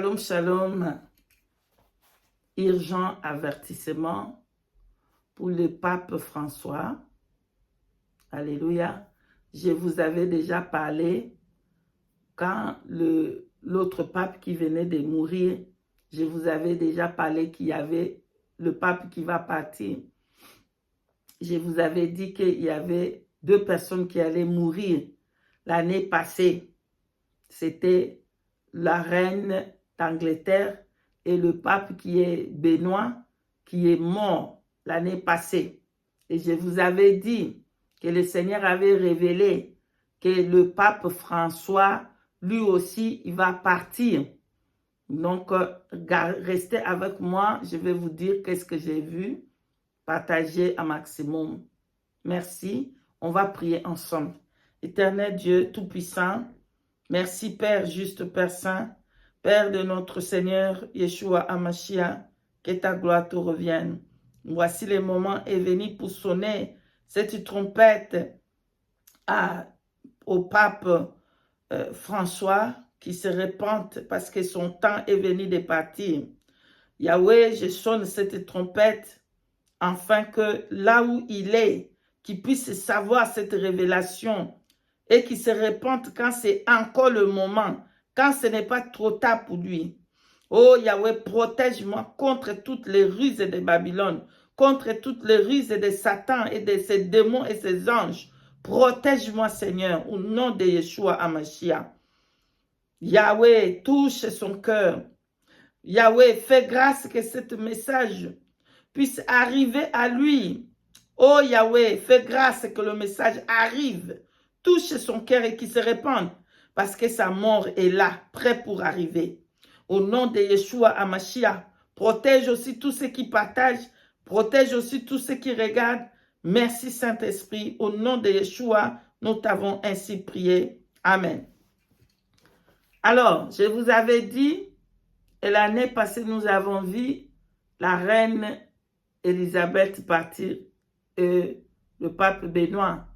Shalom, shalom. Urgent avertissement pour le pape François. Alléluia. Je vous avais déjà parlé quand l'autre pape qui venait de mourir, je vous avais déjà parlé qu'il y avait le pape qui va partir. Je vous avais dit qu'il y avait 2 personnes qui allaient mourir l'année passée. C'était la reine d'Angleterre et le pape qui est Benoît, qui est mort l'année passée. Et je vous avais dit que le Seigneur avait révélé que le pape François, lui aussi, il va partir. Donc, restez avec moi, je vais vous dire qu'est-ce que j'ai vu. Partagez un maximum. Merci. On va prier ensemble. Éternel Dieu Tout-Puissant, merci Père juste, Père Saint, Père de notre Seigneur Yeshua Hamashiach, que ta gloire te revienne. Voici le moment est venu pour sonner cette trompette au pape François qui se répande parce que son temps est venu de partir. Yahweh, je sonne cette trompette afin que là où il est, qu'il puisse savoir cette révélation et qu'il se répande quand c'est encore le moment, quand ce n'est pas trop tard pour lui. Oh Yahweh, protège-moi contre toutes les ruses de Babylone, contre toutes les ruses de Satan et de ses démons et ses anges. Protège-moi, Seigneur, au nom de Yeshua Hamashiach. Yahweh, touche son cœur. Yahweh, fais grâce que ce message puisse arriver à lui. Oh Yahweh, fais grâce que le message arrive, touche son cœur et qu'il se répande, parce que sa mort est là, prêt pour arriver. Au nom de Yeshua Hamashiach, protège aussi tous ceux qui partagent, protège aussi tous ceux qui regardent. Merci Saint-Esprit, au nom de Yeshua, nous t'avons ainsi prié. Amen. Alors, je vous avais dit, et l'année passée, nous avons vu la reine Élisabeth partir et le pape Benoît.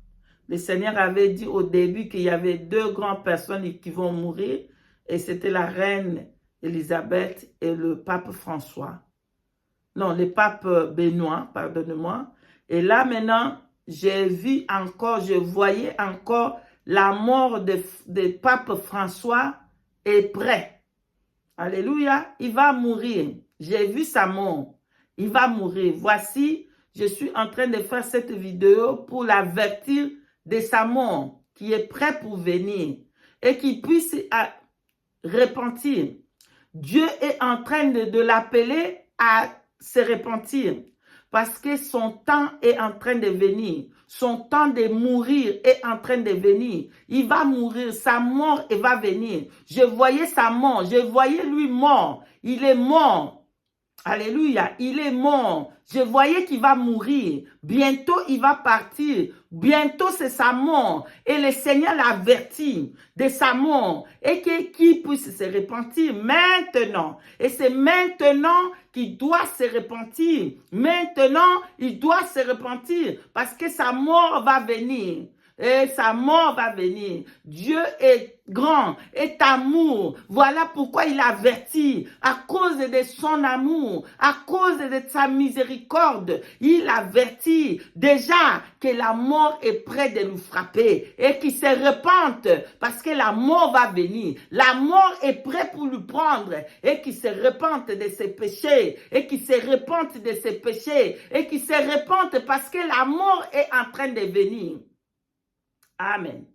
Le Seigneur avait dit au début qu'il y avait 2 grandes personnes qui vont mourir, et c'était la reine Élisabeth et le pape François. Non, le pape Benoît, pardonnez-moi. Et là maintenant, j'ai vu encore, je voyais encore la mort de pape François est prêt. Alléluia, il va mourir. J'ai vu sa mort. Il va mourir. Voici, je suis en train de faire cette vidéo pour l'avertir de sa mort, qui est prêt pour venir et qui puisse repentir. Dieu est en train de l'appeler à se repentir parce que son temps est en train de venir. Son temps de mourir est en train de venir. Il va mourir, sa mort va venir. Je voyais sa mort, je voyais lui mort. Il est mort. Alléluia, il est mort. Je voyais qu'il va mourir. Bientôt, il va partir. Bientôt, c'est sa mort. Et le Seigneur l'avertit de sa mort. Et qu'il puisse se repentir maintenant. Et c'est maintenant qu'il doit se repentir. Maintenant, il doit se repentir. Parce que sa mort va venir. Et sa mort va venir. Dieu est grand, est amour. Voilà pourquoi il avertit. À cause de son amour, à cause de sa miséricorde, il avertit déjà que la mort est près de nous frapper et qu'il se repente parce que la mort va venir. La mort est prête pour lui prendre et qu'il se repente de ses péchés et qu'il se repente de ses péchés et qu'il se repente parce que la mort est en train de venir. Amen.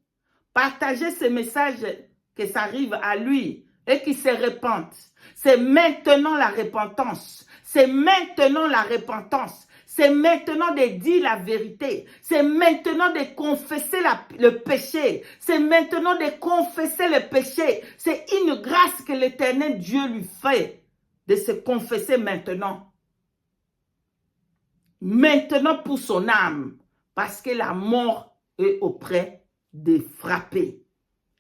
Partagez ce message que ça arrive à lui et qu'il se repente. C'est maintenant la repentance. C'est maintenant la repentance. C'est maintenant de dire la vérité. C'est maintenant de confesser le péché. C'est maintenant de confesser le péché. C'est une grâce que l'Éternel Dieu lui fait de se confesser maintenant. Maintenant pour son âme. Parce que la mort est auprès de frapper.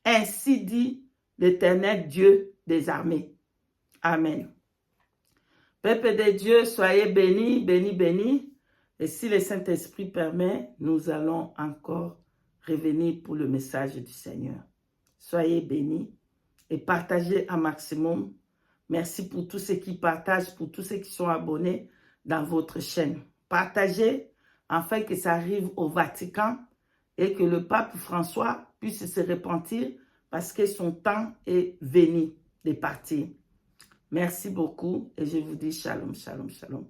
Ainsi dit l'Éternel Dieu des armées. Amen. Peuple de Dieu, soyez bénis, bénis, bénis. Et si le Saint-Esprit permet, nous allons encore revenir pour le message du Seigneur. Soyez bénis et partagez un maximum. Merci pour tous ceux qui partagent, pour tous ceux qui sont abonnés dans votre chaîne. Partagez afin que ça arrive au Vatican et que le pape François puisse se repentir parce que son temps est venu de partir. Merci beaucoup et je vous dis shalom, shalom, shalom.